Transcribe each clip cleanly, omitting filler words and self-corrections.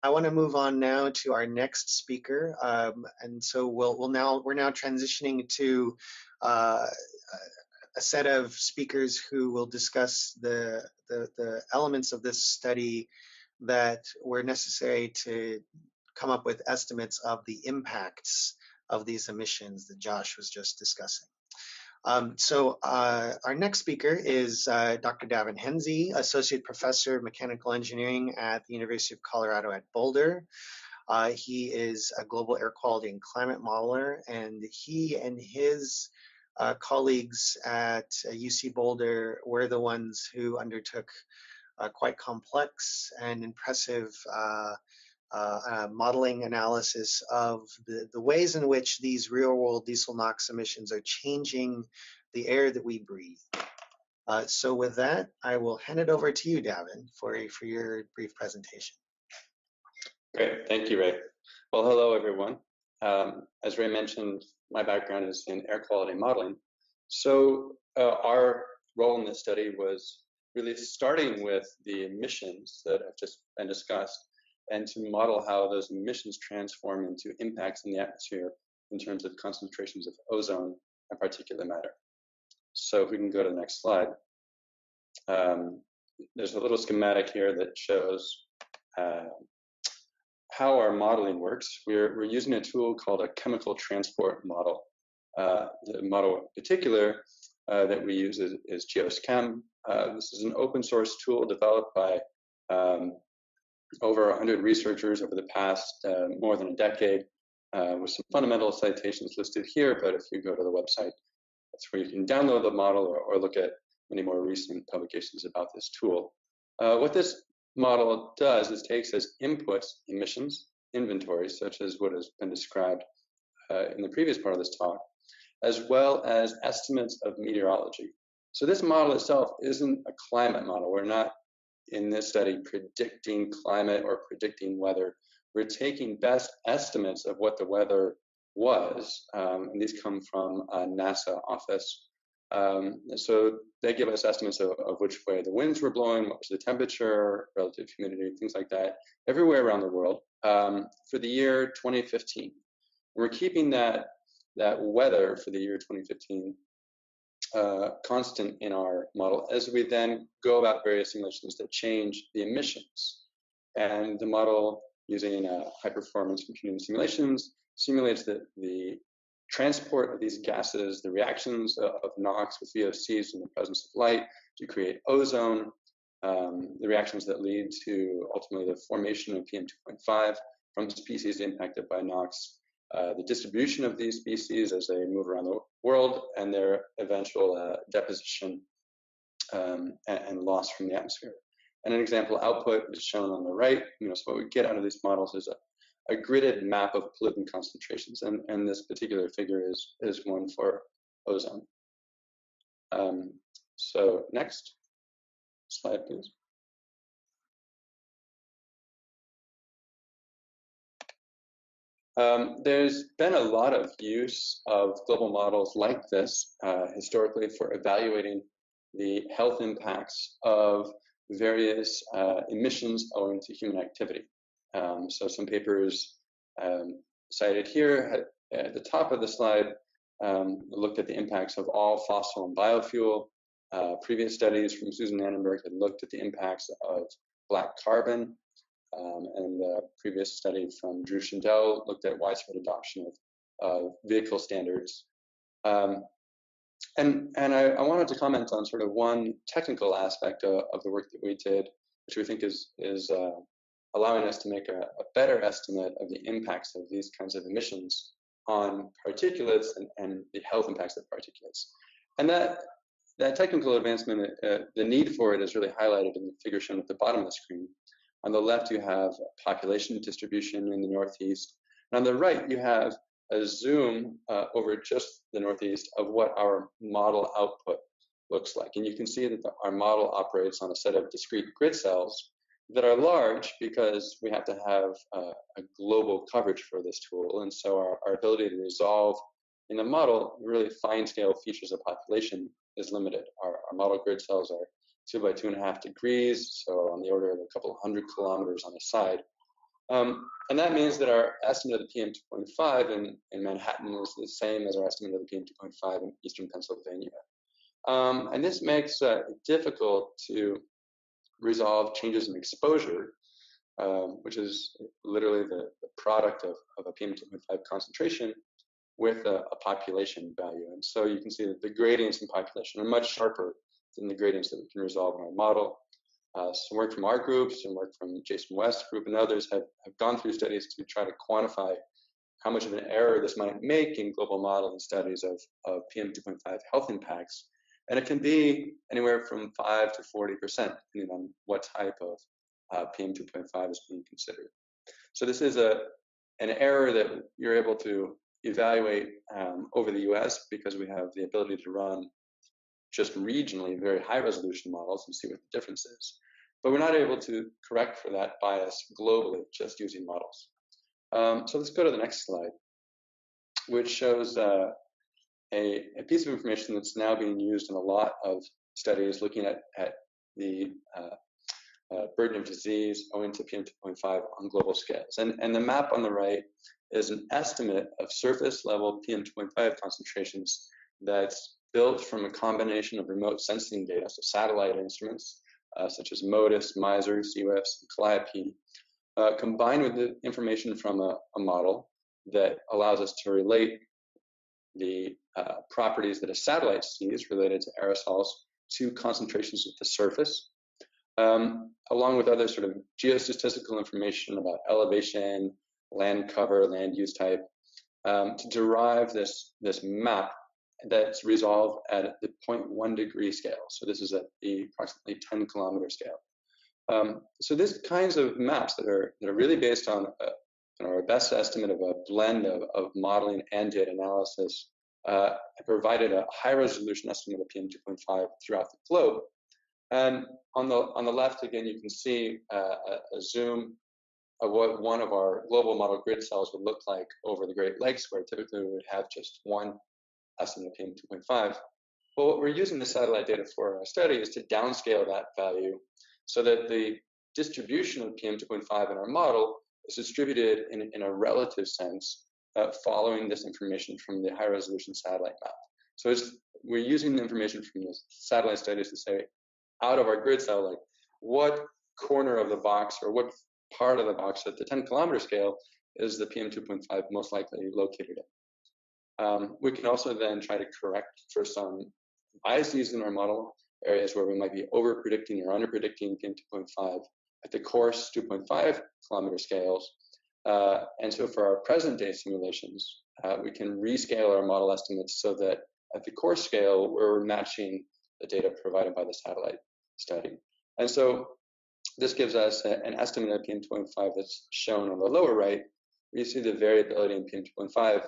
I want to move on now to our next speaker, and so we're now transitioning to a set of speakers who will discuss the elements of this study that were necessary to come up with estimates of the impacts of these emissions that Josh was just discussing. Our next speaker is Dr. Daven Henze, Associate Professor of Mechanical Engineering at the University of Colorado at Boulder. He is a global air quality and climate modeler, and he and his colleagues at UC Boulder were the ones who undertook quite complex and impressive modeling analysis of the ways in which these real-world diesel NOx emissions are changing the air that we breathe. So with that, I will hand it over to you, Daven, for your brief presentation. Great, thank you, Ray. Well, hello, everyone. As Ray mentioned, my background is in air quality modeling. So our role in this study was really starting with the emissions that have just been discussed, and to model how those emissions transform into impacts in the atmosphere in terms of concentrations of ozone and particulate matter. So if we can go to the next slide. There's a little schematic here that shows how our modeling works. We're using a tool called a chemical transport model. The model in particular that we use is GeoSchem. This is an open source tool developed by over 100 researchers over the past more than a decade, with some fundamental citations listed here, but if you go to the website, that's where you can download the model or look at many more recent publications about this tool. What this model does is takes as inputs emissions inventories, such as what has been described in the previous part of this talk, as well as estimates of meteorology. So this model itself isn't a climate model. We're not in this study predicting climate or predicting weather. We're taking best estimates of what the weather was, and these come from a NASA office. So they give us estimates of which way the winds were blowing, what was the temperature, relative humidity, things like that, everywhere around the world for the year 2015. We're keeping that weather for the year 2015 constant in our model as we then go about various simulations that change the emissions. And the model, using high performance computing simulations, simulates the transport of these gases, the reactions of NOx with VOCs in the presence of light to create ozone, the reactions that lead to ultimately the formation of PM2.5 from species impacted by NOx, the distribution of these species as they move around the world, and their eventual deposition and loss from the atmosphere. And an example output is shown on the right. So what we get out of these models is a gridded map of pollutant concentrations, and this particular figure is one for ozone. So next slide, please. There's been a lot of use of global models like this historically for evaluating the health impacts of various emissions owing to human activity. So some papers cited here at the top of the slide looked at the impacts of all fossil and biofuel. Previous studies from Susan Annenberg had looked at the impacts of black carbon. And the previous study from Drew Shindell looked at widespread adoption of vehicle standards. And I wanted to comment on sort of one technical aspect of the work that we did, which we think is allowing us to make a better estimate of the impacts of these kinds of emissions on particulates and the health impacts of particulates. And that technical advancement, the need for it is really highlighted in the figure shown at the bottom of the screen. On the left, you have population distribution in the Northeast. And on the right, you have a zoom over just the Northeast of what our model output looks like. And you can see that our model operates on a set of discrete grid cells that are large because we have to have a global coverage for this tool. And so our ability to resolve in the model really fine scale features of population is limited. Our model grid cells are 2 by 2.5 degrees, so on the order of a couple of 100 kilometers on the side. And that means that our estimate of the PM2.5 in Manhattan is the same as our estimate of the PM2.5 in eastern Pennsylvania. And this makes it difficult to resolve changes in exposure, which is literally the product of a PM2.5 concentration with a population value. And so you can see that the gradients in population are much sharper than the gradients that we can resolve in our model. Some work from our group, some work from Jason West's group, and others have gone through studies to try to quantify how much of an error this might make in global modeling studies of PM2.5 health impacts. And it can be anywhere from 5 to 40%, depending on what type of PM2.5 is being considered. So this is an error that you're able to evaluate over the US because we have the ability to run just regionally very high resolution models and see what the difference is. But we're not able to correct for that bias globally just using models. So let's go to the next slide, which shows a piece of information that's now being used in a lot of studies looking at the burden of disease owing to PM2.5 on global scales. And the map on the right is an estimate of surface level PM2.5 concentrations that's built from a combination of remote sensing data, so satellite instruments, such as MODIS, MISR, CWIFS, and Calliope, combined with the information from a model that allows us to relate the properties that a satellite sees related to aerosols to concentrations at the surface, along with other sort of geostatistical information about elevation, land cover, land use type, to derive this map that's resolved at the 0.1 degree scale. So this is at the approximately 10 kilometer scale. So these kinds of maps that are really based on our best estimate of a blend of modeling and data analysis have provided a high resolution estimate of PM2.5 throughout the globe. And on the left, again, you can see a zoom of what one of our global model grid cells would look like over the Great Lakes, where typically we would have just one estimate of PM2.5. Well, what we're using the satellite data for our study is to downscale that value so that the distribution of PM2.5 in our model is distributed in a relative sense, following this information from the high resolution satellite map. So we're using the information from the satellite studies to say, out of our grid cell, like what corner of the box or what part of the box at the 10 kilometer scale is the PM2.5 most likely located in. We can also then try to correct for some biases in our model, areas where we might be over predicting or under predicting PM2.5 at the coarse 2.5 kilometer scales. And so for our present day simulations, we can rescale our model estimates so that at the coarse scale, we're matching the data provided by the satellite study. And so this gives us an estimate of PM2.5 that's shown on the lower right. You see the variability in PM2.5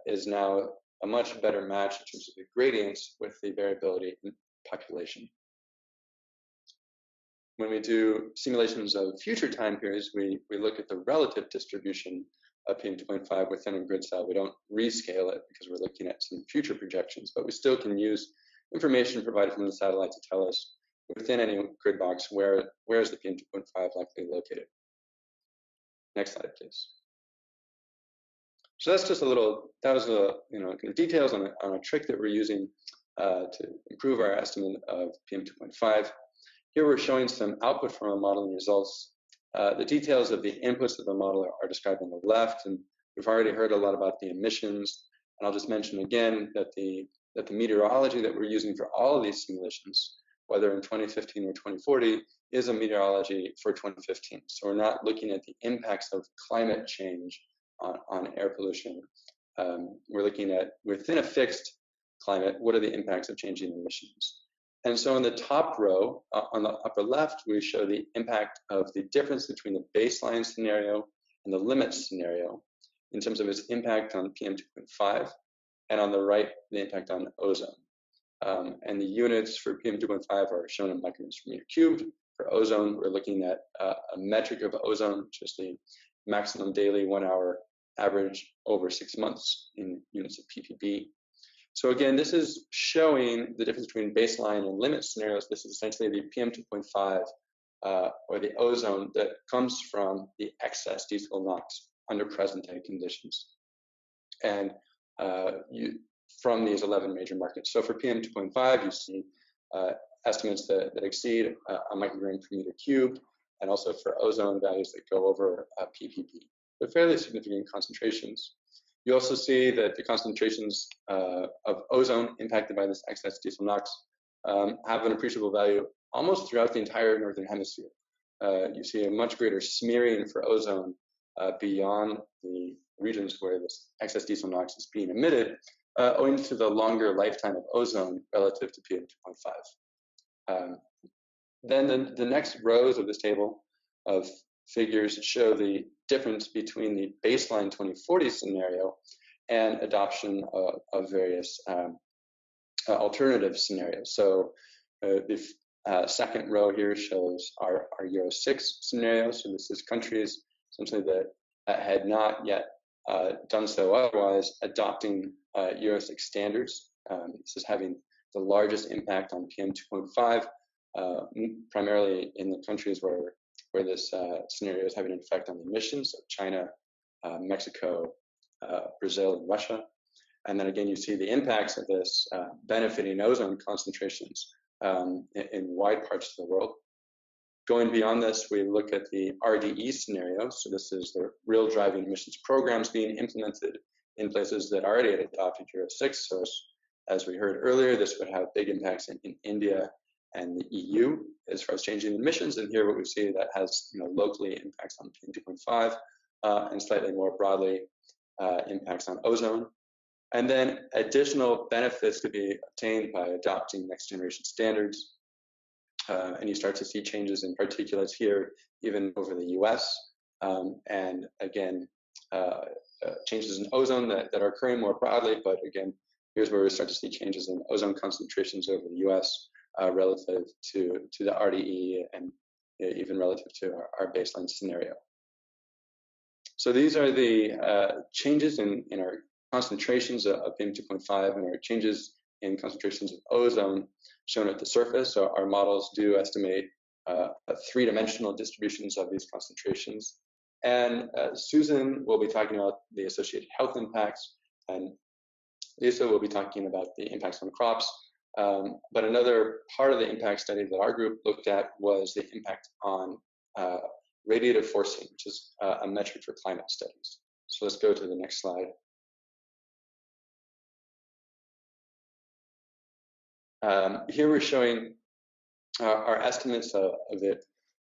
is now a much better match in terms of the gradients with the variability in population. When we do simulations of future time periods, we look at the relative distribution of PM2.5 within a grid cell. We don't rescale it because we're looking at some future projections, but we still can use information provided from the satellite to tell us within any grid box where is the PM2.5 likely located. Next slide, please. So that's just that was kind of details on a trick that we're using to improve our estimate of PM2.5. Here we're showing some output from our modeling results. The details of the inputs of the model are described on the left, and we've already heard a lot about the emissions. And I'll just mention again that the meteorology that we're using for all of these simulations, whether in 2015 or 2040, is a meteorology for 2015. So we're not looking at the impacts of climate change on air pollution. We're looking at, within a fixed climate, what are the impacts of changing emissions? And so in the top row, on the upper left, we show the impact of the difference between the baseline scenario and the limit scenario in terms of its impact on PM2.5, and on the right, the impact on ozone. And the units for PM2.5 are shown in micrograms per meter cubed. For ozone, we're looking at a metric of ozone, which is the maximum daily 1 hour average over 6 months in units of ppb. So again, this is showing the difference between baseline and limit scenarios. This is essentially the PM2.5 or the ozone that comes from the excess diesel NOx under present-day conditions, and from these 11 major markets. So for PM2.5, you see estimates that exceed a microgram per meter cubed, and also for ozone values that go over ppb. They're fairly significant concentrations. You also see that the concentrations of ozone impacted by this excess diesel NOx have an appreciable value almost throughout the entire northern hemisphere. You see a much greater smearing for ozone beyond the regions where this excess diesel NOx is being emitted, owing to the longer lifetime of ozone relative to PM2.5. Then the next rows of this table of figures show the difference between the baseline 2040 scenario and adoption of various alternative scenarios. So the second row here shows our Euro 6 scenario. So this is countries essentially that had not yet done so otherwise, adopting Euro 6 standards. This is having the largest impact on PM2.5, primarily in the countries where this scenario is having an effect on emissions, so China, Mexico, Brazil, and Russia. And then again, you see the impacts of this benefiting ozone concentrations in wide parts of the world. Going beyond this, we look at the RDE scenario. So this is the real driving emissions programs being implemented in places that already had adopted Euro 6. So as we heard earlier, this would have big impacts in India and the EU as far as changing emissions. And here what we see that has locally impacts on PM2.5 and slightly more broadly impacts on ozone. And then additional benefits to be obtained by adopting next generation standards. And you start to see changes in particulates here, even over the US. And again, changes in ozone that are occurring more broadly. But again, here's where we start to see changes in ozone concentrations over the US relative to the RDE and even relative to our baseline scenario. So these are the changes in our concentrations of PM2.5 and our changes in concentrations of ozone shown at the surface. So our models do estimate three-dimensional distributions of these concentrations. And Susan will be talking about the associated health impacts, and Lisa will be talking about the impacts on crops. But another part of the impact study that our group looked at was the impact on radiative forcing, which is a metric for climate studies. So let's go to the next slide. Here we're showing our estimates of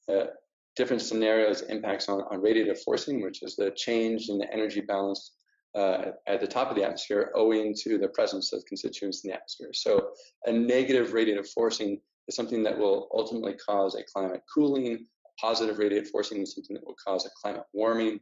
the different scenarios impacts on radiative forcing, which is the change in the energy balance at the top of the atmosphere owing to the presence of constituents in the atmosphere. So a negative radiative forcing is something that will ultimately cause a climate cooling. Positive radiative forcing is something that will cause a climate warming.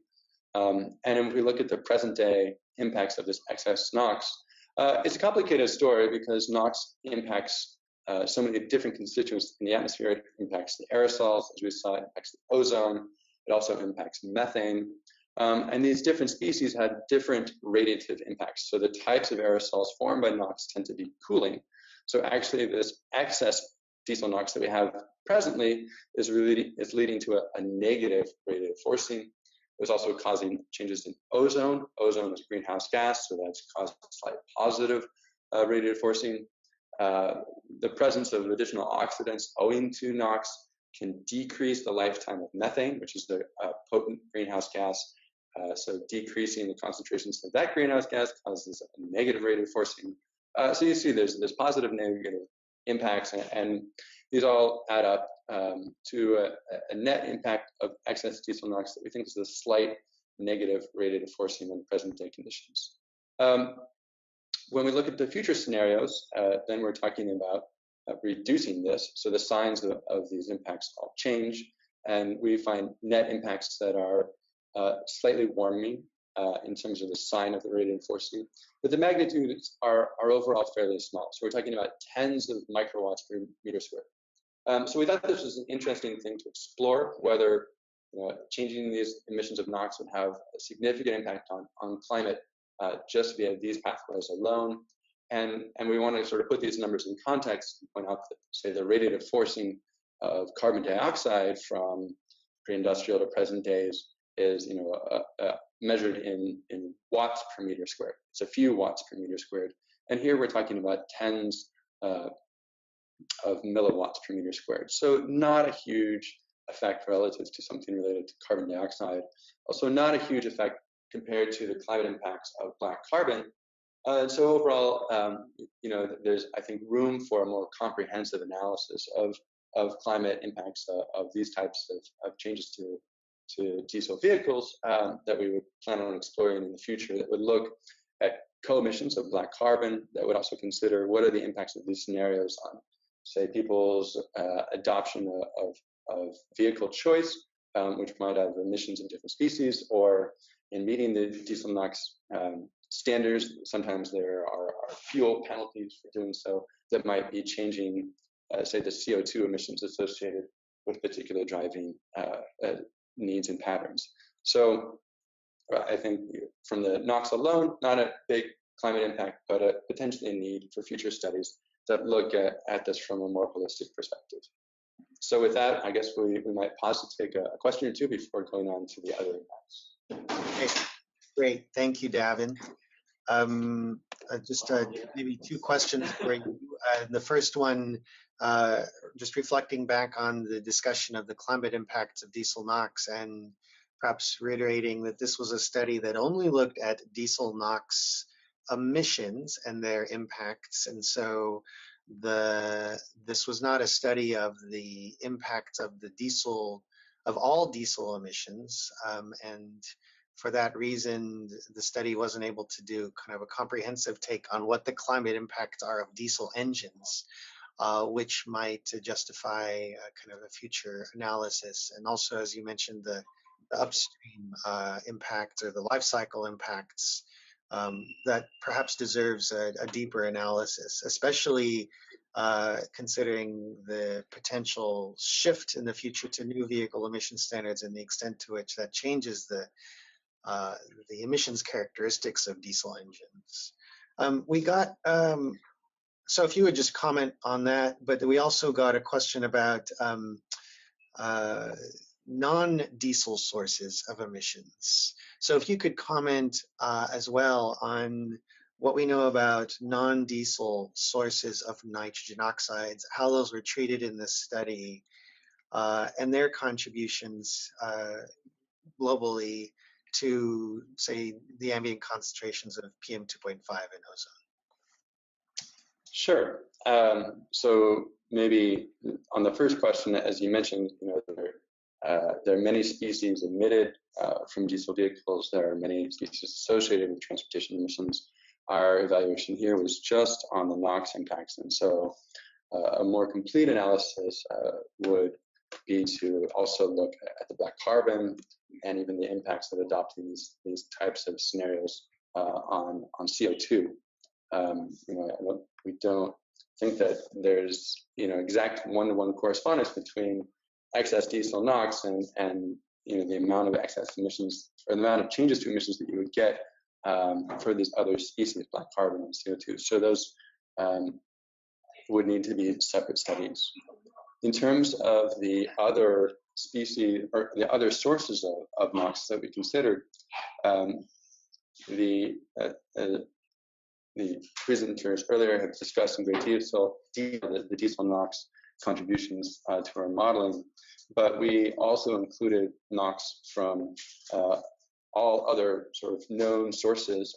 And if we look at the present day impacts of this excess NOx, it's a complicated story because NOx impacts so many different constituents in the atmosphere. It impacts the aerosols, as we saw, it impacts the ozone. It also impacts methane. And these different species had different radiative impacts. So the types of aerosols formed by NOx tend to be cooling. So actually this excess diesel NOx that we have presently is leading to a negative radiative forcing. It's also causing changes in ozone. Ozone is a greenhouse gas, so that's causing slight positive radiative forcing. The presence of additional oxidants owing to NOx can decrease the lifetime of methane, which is a potent greenhouse gas. So decreasing the concentrations of that greenhouse gas causes a negative radiative forcing. So you see there's positive and negative impacts, and these all add up to a net impact of excess diesel NOx that we think is a slight negative radiative forcing in present day conditions. When we look at the future scenarios, then we're talking about reducing this. So the signs of these impacts all change, and we find net impacts that are slightly warming in terms of the sign of the radiative forcing, but the magnitudes are overall fairly small. So we're talking about tens of microwatts per meter squared. So we thought this was an interesting thing to explore, whether changing these emissions of NOx would have a significant impact on climate just via these pathways alone. And we want to sort of put these numbers in context and point out that, say, the radiative forcing carbon dioxide from pre-industrial to present days is measured in watts per meter squared. It's a few watts per meter squared. And here we're talking about tens of milliwatts per meter squared. So not a huge effect relative to something related to carbon dioxide. Also not a huge effect compared to the climate impacts of black carbon. So overall, there's, I think, room for a more comprehensive analysis of climate impacts of these types of changes to diesel vehicles that we would plan on exploring in the future, that would look at co-emissions of black carbon, that would also consider what are the impacts of these scenarios on, say, people's adoption of vehicle choice, which might have emissions of different species, or in meeting the diesel NOx standards. Sometimes there are fuel penalties for doing so that might be changing, say, the CO2 emissions associated with particular driving needs and patterns. So I think from the NOx alone, not a big climate impact, but potentially a need for future studies that look at this from a more holistic perspective. So with that, I guess we might pause to take a question or two before going on to the other impacts. Okay, great. Thank you, Daven. Just maybe two questions for you. The first one, just reflecting back on the discussion of the climate impacts of diesel NOx, and perhaps reiterating that this was a study that only looked at diesel NOx emissions and their impacts, and so this was not a study of the impacts of all diesel emissions, and for that reason, the study wasn't able to do kind of a comprehensive take on what the climate impacts are of diesel engines, which might justify kind of a future analysis. And also, as you mentioned, the upstream impacts or the life cycle impacts that perhaps deserves a deeper analysis, especially considering the potential shift in the future to new vehicle emission standards and the extent to which that changes the emissions characteristics of diesel engines. We got, so if you would just comment on that, but we also got a question about non-diesel sources of emissions. So if you could comment as well on what we know about non-diesel sources of nitrogen oxides, how those were treated in this study, and their contributions globally to, say, the ambient concentrations of PM2.5 in ozone. Sure. So maybe on the first question, as you mentioned, there are many species emitted from diesel vehicles. There are many species associated with transportation emissions. Our evaluation here was just on the NOx impacts, and so a more complete analysis would be to also look at the black carbon and even the impacts of adopting these types of scenarios on CO2. We don't think that there's exact one-to-one correspondence between excess diesel NOx and the amount of excess emissions or the amount of changes to emissions that you would get for these other species, black carbon and CO2. So those would need to be separate studies. In terms of the other species or the other sources of NOx that we considered, the presenters earlier have discussed in great detail the diesel NOx contributions to our modeling, but we also included NOx from all other sort of known sources.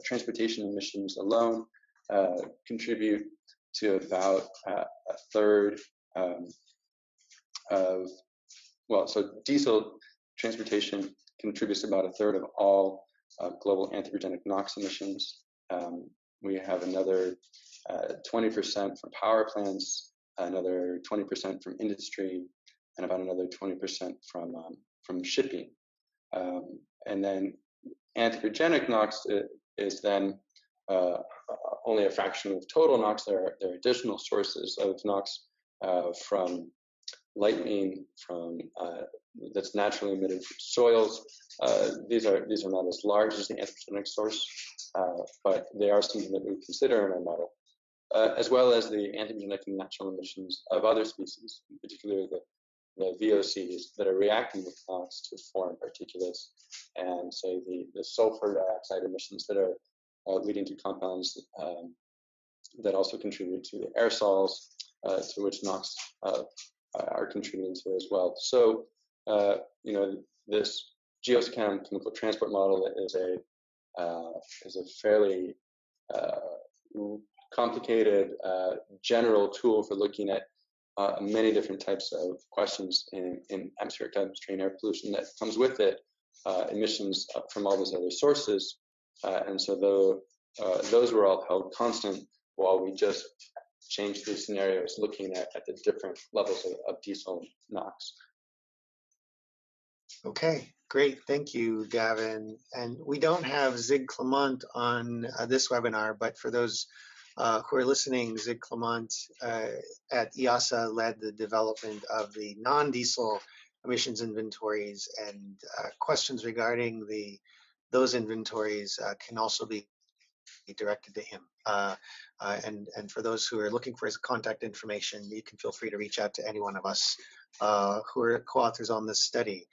Transportation emissions alone contribute to about a third so diesel transportation contributes about a third of all global anthropogenic NOx emissions. We have another 20% from power plants, another 20% from industry, and about another 20% from shipping. And then anthropogenic NOx is then only a fraction of total NOx. There are additional sources of NOx from lightning, that's naturally emitted from soils. These are not as large as the anthropogenic source, but they are something that we consider in our model. as well as the anthropogenic and natural emissions of other species, in particular the VOCs that are reacting with NOx to form particulates, and say the sulfur dioxide emissions that are leading to compounds that also contribute to aerosols, to which NOx are contributing to as well. So, this geoschem chemical transport model is a fairly complicated general tool for looking at many different types of questions in atmospheric chemistry and air pollution that comes with it, emissions from all those other sources. And so those were all held constant while we just changed these scenarios looking at the different levels of diesel NOx. Okay, great. Thank you, Daven. And we don't have Zig Clement on this webinar, but for those who are listening, Zig Clement at EASA led the development of the non-diesel emissions inventories, and questions regarding those inventories can also be directed to him. And for those who are looking for his contact information, you can feel free to reach out to any one of us who are co-authors on this study.